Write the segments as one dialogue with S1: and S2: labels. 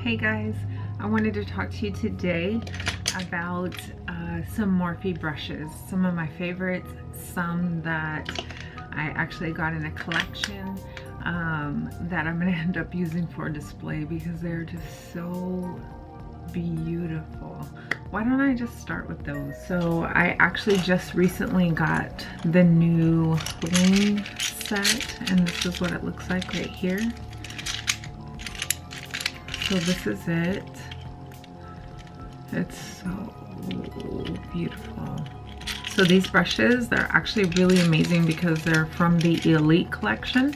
S1: Hey guys, I wanted to talk to you today about some Morphe brushes. Some of my favorites, some that I actually got in a collection that I'm gonna end up using for display because they're just so beautiful. Why don't I just start with those? So I actually just recently got the new Bling Set, and this is what it looks like right here. So this is it. It's so beautiful. So these brushes, they're actually really amazing because they're from the Elite collection,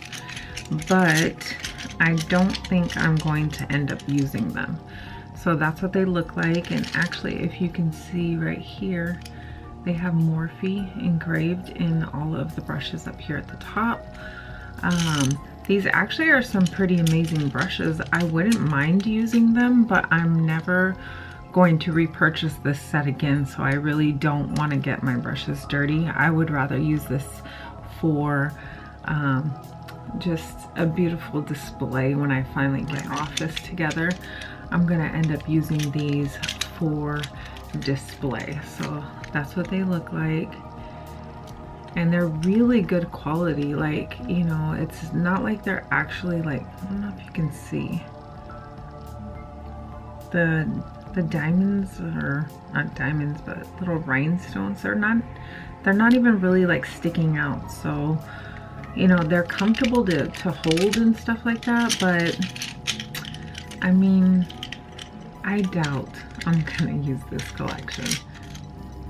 S1: but I don't think I'm going to end up using them. So that's what they look like. And actually, if you can see right here, they have Morphe engraved in all of the brushes up here at the top. These actually are some pretty amazing brushes. I wouldn't mind using them, but I'm never going to repurchase this set again, so I really don't want to get my brushes dirty. I would rather use this for just a beautiful display. When I finally get office together, I'm gonna end up using these for display. So that's what they look like. And they're really good quality. Like, you know, it's not like they're actually like, I don't know if you can see the diamonds, or not diamonds, but little rhinestones. They're not even really like sticking out. So, you know, they're comfortable to hold and stuff like that, but I mean, I doubt I'm gonna use this collection.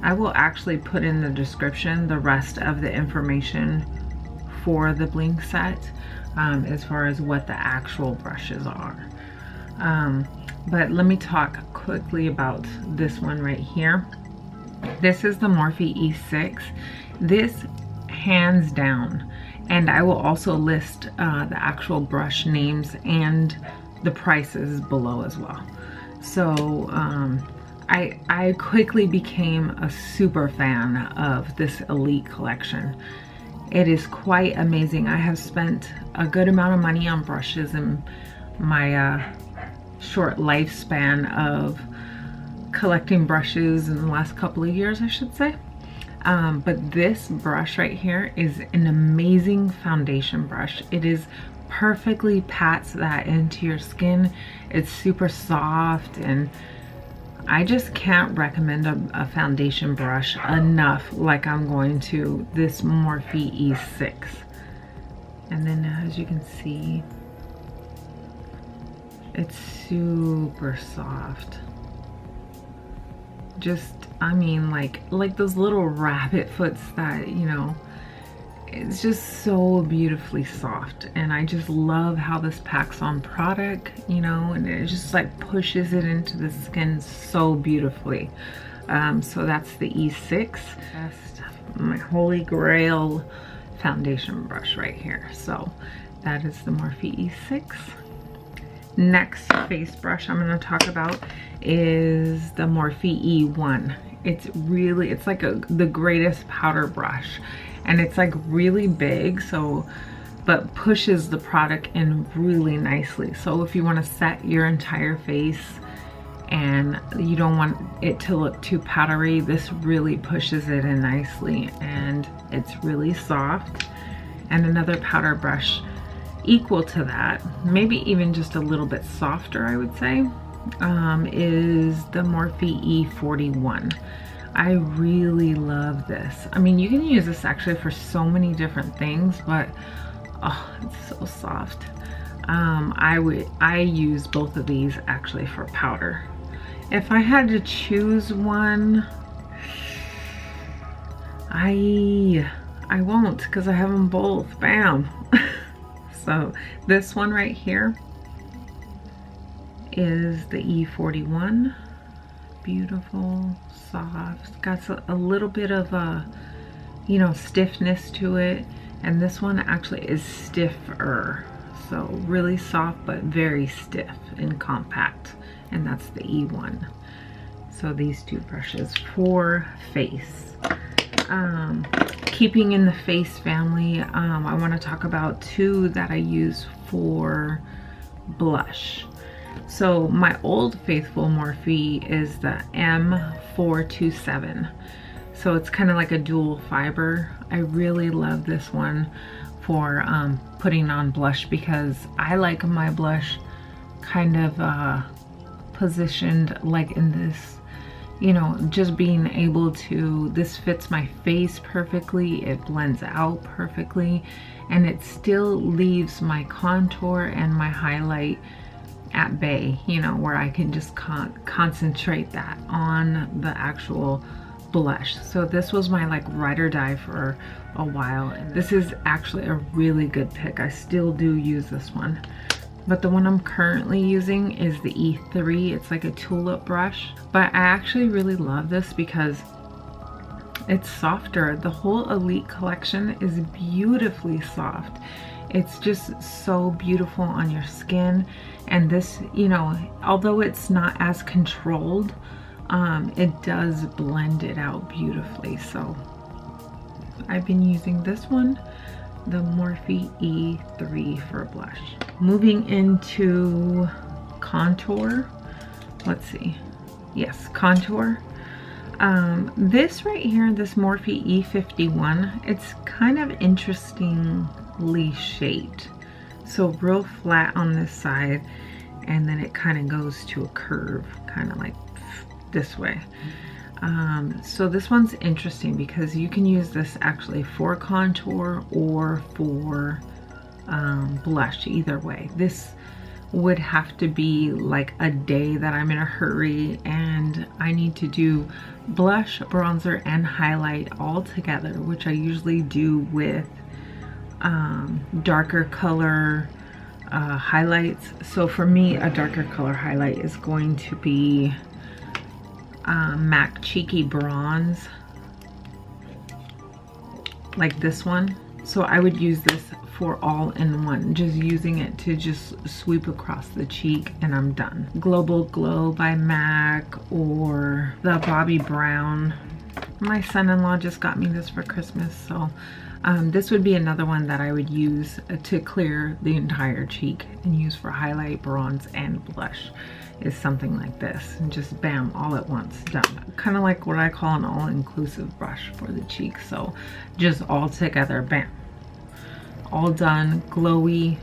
S1: I will actually put in the description the rest of the information for the Bling Set, as far as what the actual brushes are. But let me talk quickly about this one right here. This is the Morphe E6. This, hands down, and I will also list the actual brush names and the prices below as well. So I quickly became a super fan of this Elite collection. It is quite amazing. I have spent a good amount of money on brushes in my short lifespan of collecting brushes in the last couple of years, I should say. But this brush right here is an amazing foundation brush. It is perfectly pats that into your skin. It's super soft, and I just can't recommend a foundation brush enough like I'm going to this Morphe E6. And then as you can see, it's super soft. Just, I mean, like those little rabbit foots that, you know, it's just so beautifully soft. And I just love how this packs on product, you know, and it just like pushes it into the skin so beautifully. So that's the E6. That's my holy grail foundation brush right here. So that is the Morphe E6. Next face brush I'm going to talk about is the Morphe E1. It's like the greatest powder brush, and it's like really big, so but pushes the product in really nicely. So if you want to set your entire face and you don't want it to look too powdery, this really pushes it in nicely, and it's really soft. And another powder brush equal to that, maybe even just a little bit softer, I would say, is the Morphe E41. I really love this. I mean, you can use this actually for so many different things, but oh, it's so soft. I use both of these actually for powder. If I had to choose one, I won't, because I have them both. Bam. So this one right here is the E41. Beautiful, soft, got a little bit of a, you know, stiffness to it. And this one actually is stiffer. So really soft, but very stiff and compact. And that's the E1. So these two brushes for face. Keeping in the face family, I want to talk about two that I use for blush. So my old faithful Morphe is the M427. So it's kind of like a dual fiber. I really love this one for putting on blush because I like my blush kind of positioned like in this, you know, just being able to, this fits my face perfectly, it blends out perfectly, and it still leaves my contour and my highlight at bay, you know, where I can just concentrate that on the actual blush. So this was my like ride or die for a while, and this is actually a really good pick. I still do use this one, but the one I'm currently using is the E3. It's like a tulip brush, but I actually really love this because it's softer. The whole Elite collection is beautifully soft. It's just so beautiful on your skin, and this, you know, although it's not as controlled, it does blend it out beautifully. So I've been using this one, the Morphe E3 for blush. Moving into contour, let's see, yes, contour. This right here, this Morphe E51, it's kind of interestingly shaped. So real flat on this side, and then it kind of goes to a curve, kind of like this way. So this one's interesting because you can use this actually for contour or for blush, either way. This would have to be like a day that I'm in a hurry and I need to do blush, bronzer, and highlight all together, which I usually do with darker color highlights. So for me, a darker color highlight is going to be MAC Cheeky Bronze, like this one. So I would use this for all in one, just using it to just sweep across the cheek and I'm done. Global Glow by MAC or the Bobbi Brown. My son-in-law just got me this for Christmas, so this would be another one that I would use to clear the entire cheek and use for highlight, bronze, and blush, is something like this, and just bam, all at once, done. Kind of like what I call an all-inclusive brush for the cheek. So just all together, bam, all done, glowy,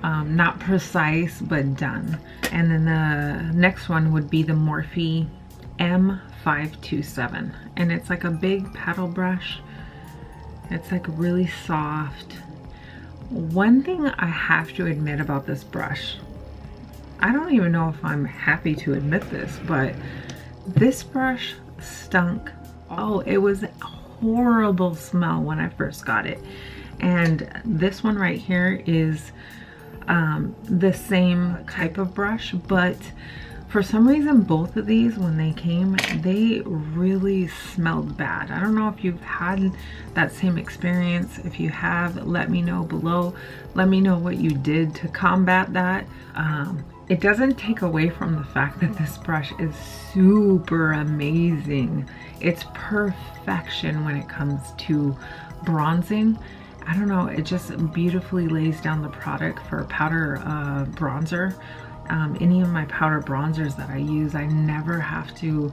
S1: not precise, but done. And then the next one would be the Morphe M527, and it's like a big paddle brush. It's like really soft. One thing I have to admit about this brush, I don't even know if I'm happy to admit this, but this brush stunk. Oh, it was a horrible smell when I first got it. And this one right here is the same type of brush, but for some reason both of these, when they came, they really smelled bad. I don't know if you've had that same experience. If you have, let me know below. Let me know what you did to combat that. It doesn't take away from the fact that this brush is super amazing. It's perfection when it comes to bronzing. I don't know, it just beautifully lays down the product for powder bronzer. Any of my powder bronzers that I use, I never have to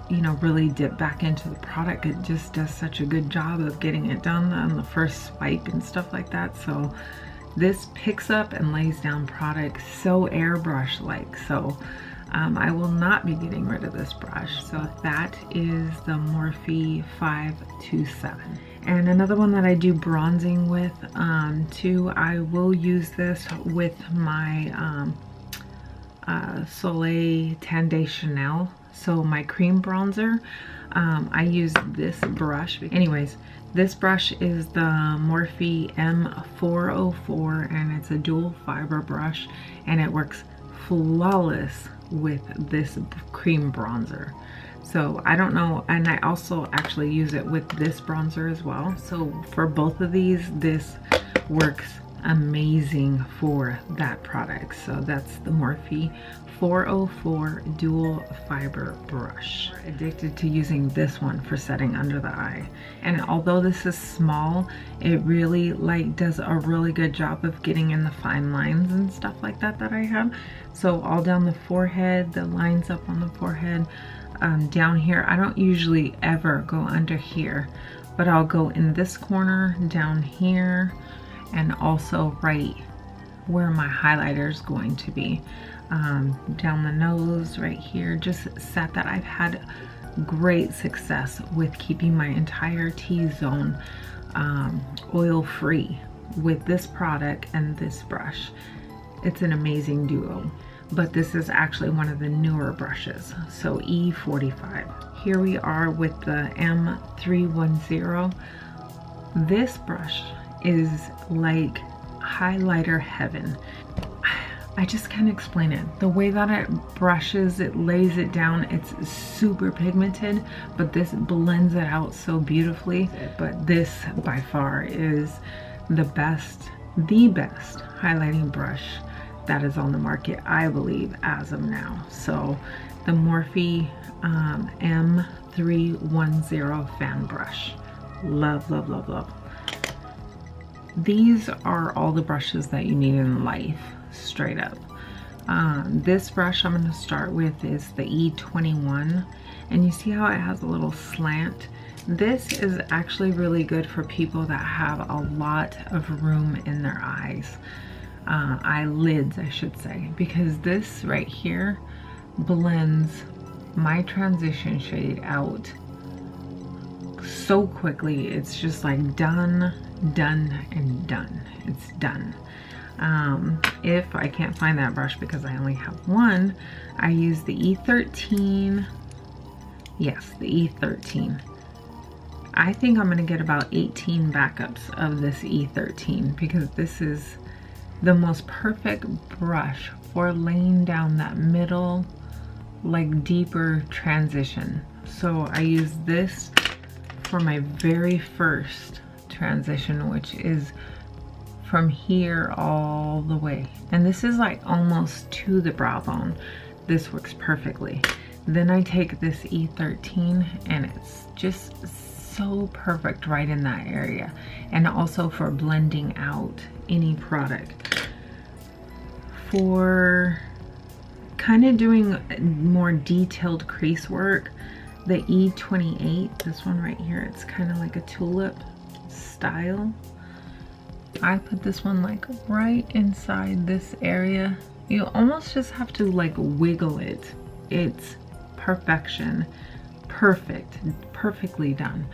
S1: you know, really dip back into the product. It just does such a good job of getting it done on the first swipe and stuff like that. So this picks up and lays down product so airbrush like. So I will not be getting rid of this brush. So that is the Morphe 527. And another one that I do bronzing with too, I will use this with my Soleil Tan de Chanel. So my cream bronzer, I use this brush. Anyways, this brush is the Morphe M404, and it's a dual fiber brush, and it works flawless with this cream bronzer. So I don't know, and I also actually use it with this bronzer as well. So for both of these, this works amazing for that product. So that's the Morphe 404 dual fiber brush. I'm addicted to using this one for setting under the eye, and although this is small, it really like does a really good job of getting in the fine lines and stuff like that I have. So all down the forehead, the lines up on the forehead, down here. I don't usually ever go under here, but I'll go in this corner, down here, and also right where my highlighter is going to be. Down the nose right here, just set that. I've had great success with keeping my entire T-zone oil free with this product and this brush. It's an amazing duo, but this is actually one of the newer brushes, so E45. Here we are with the M310. This brush is like highlighter heaven. I just can't explain it. The way that it brushes, it lays it down, it's super pigmented, but this blends it out so beautifully. But this by far is the best highlighting brush that is on the market, I believe, as of now. So the Morphe M310 Fan brush. Love, love, love, love. These are all the brushes that you need in life, straight up. This brush I'm going to start with is the E21, and you see how it has a little slant. This is actually really good for people that have a lot of room in their eyes, eyelids I should say, because this right here blends my transition shade out so quickly. It's just like done, done, and done. It's done. If I can't find that brush because I only have one, I use the E13. Yes, the E13. I think I'm gonna get about 18 backups of this E13 because this is the most perfect brush for laying down that middle, like deeper transition. So I use this for my very first transition, which is from here all the way, and this is like almost to the brow bone. This works perfectly. Then I take this E13 and it's just so perfect right in that area, and also for blending out any product. For kind of doing more detailed crease work, the E28, this one right here, it's kind of like a tulip style. I put this one like right inside this area. You almost just have to like wiggle it. It's perfection. Perfect. Perfectly done.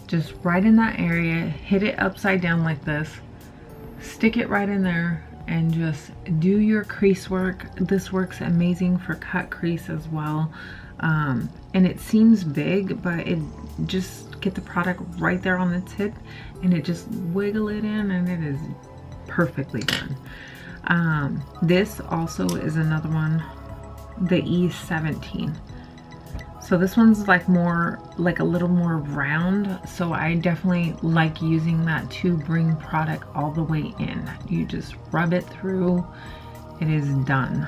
S1: Just right in that area, hit it upside down like this, stick it right in there, and just do your crease work. This works amazing for cut crease as well. And it seems big, but it just get the product right there on the tip and it just wiggle it in and it is perfectly done. This also is another one, the E17. So this one's like more, like a little more round. So I definitely like using that to bring product all the way in. You just rub it through, it is done.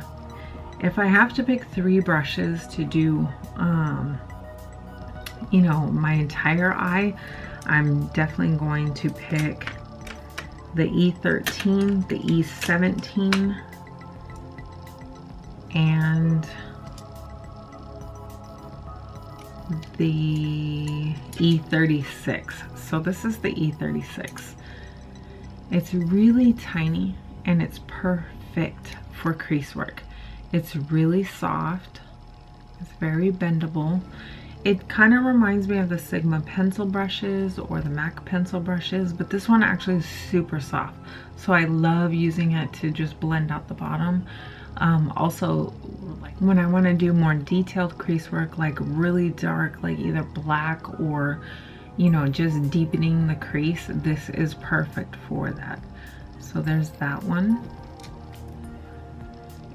S1: If I have to pick 3 brushes to do, you know, my entire eye, I'm definitely going to pick the E13, the E17, and the E36. So this is the E36. It's really tiny and it's perfect for crease work. It's really soft, it's very bendable. It kind of reminds me of the Sigma pencil brushes or the MAC pencil brushes, but this one actually is super soft. So I love using it to just blend out the bottom. Also, like when I want to do more detailed crease work, like really dark, like either black or, you know, just deepening the crease, this is perfect for that. So there's that one.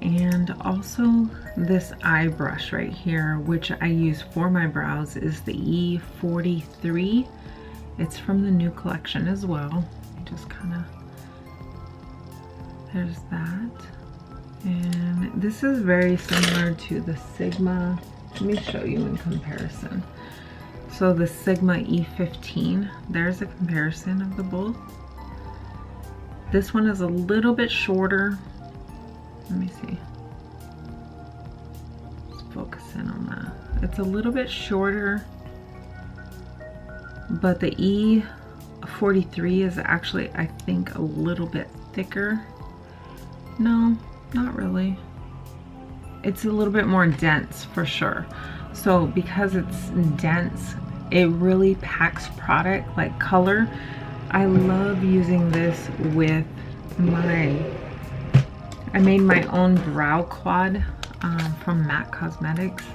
S1: And also this eye brush right here, which I use for my brows, is the E43. It's from the new collection as well. Just kind of There's that. And this is very similar to the Sigma. Let me show you in comparison. So the Sigma E15, there's a comparison of the both. This one is a little bit shorter. Let me see. Let's focus in on that. It's a little bit shorter, but the E43 is actually, I think, a little bit thicker. No, not really. It's a little bit more dense for sure. So because it's dense, it really packs product like color. I love using this with I made my own brow quad from MAC Cosmetics,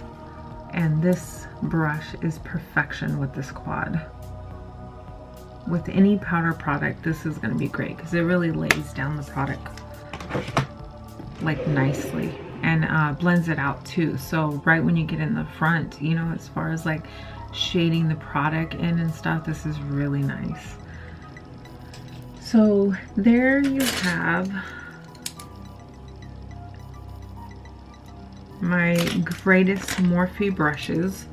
S1: and this brush is perfection with this quad. With any powder product, this is going to be great because it really lays down the product like nicely and blends it out too. So right when you get in the front, you know, as far as like shading the product in and stuff, this is really nice. So there you have my greatest Morphe brushes.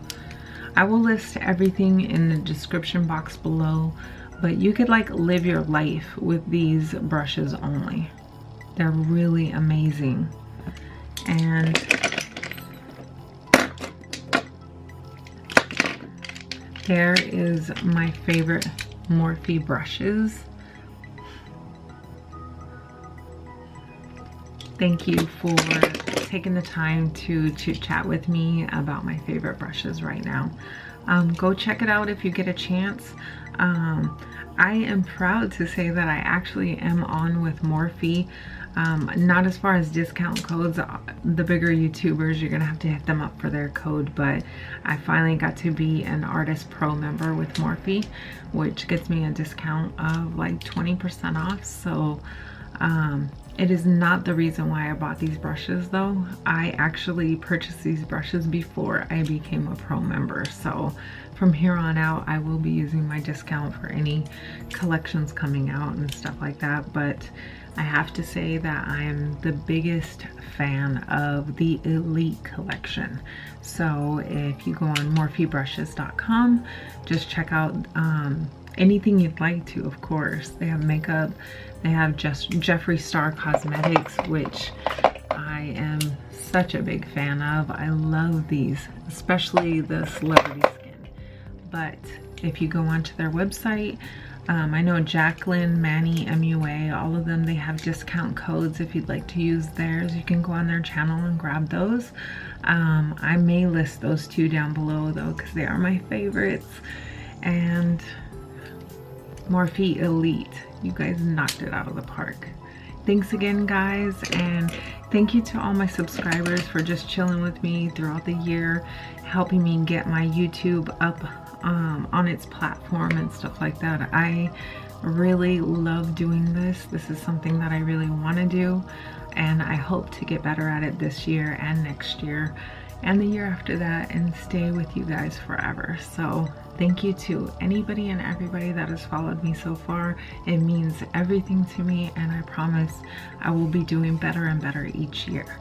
S1: I will list everything in the description box below, but you could like live your life with these brushes only. They're really amazing. And there is my favorite Morphe brushes. Thank you for taking the time to chit chat with me about my favorite brushes right now. Go check it out if you get a chance. I am proud to say that I actually am on with Morphe. Not as far as discount codes. The bigger YouTubers, you're gonna have to hit them up for their code, but I finally got to be an Artist Pro member with Morphe, which gets me a discount of like 20% off. So it is not the reason why I bought these brushes though. I actually purchased these brushes before I became a pro member. So from here on out, I will be using my discount for any collections coming out and stuff like that. But I have to say that I am the biggest fan of the Elite collection. So if you go on morphebrushes.com, just check out anything you'd like to, of course. They have makeup, they have just Jeffree Star Cosmetics, which I am such a big fan of. I love these, especially the celebrity skin. But if you go onto their website, I know Jaclyn, Manny, MUA, all of them, they have discount codes. If you'd like to use theirs, you can go on their channel and grab those. I may list those two down below though, because they are my favorites. And Morphe Elite, you guys knocked it out of the park. Thanks again, guys, and thank you to all my subscribers for just chilling with me throughout the year, helping me get my YouTube up on its platform and stuff like that. I really love doing this. This is something that I really want to do, and I hope to get better at it this year and next year and the year after that and stay with you guys forever. So thank you to anybody and everybody that has followed me so far. It means everything to me, and I promise I will be doing better and better each year.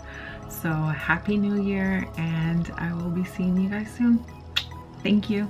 S1: So happy new year, and I will be seeing you guys soon. Thank you.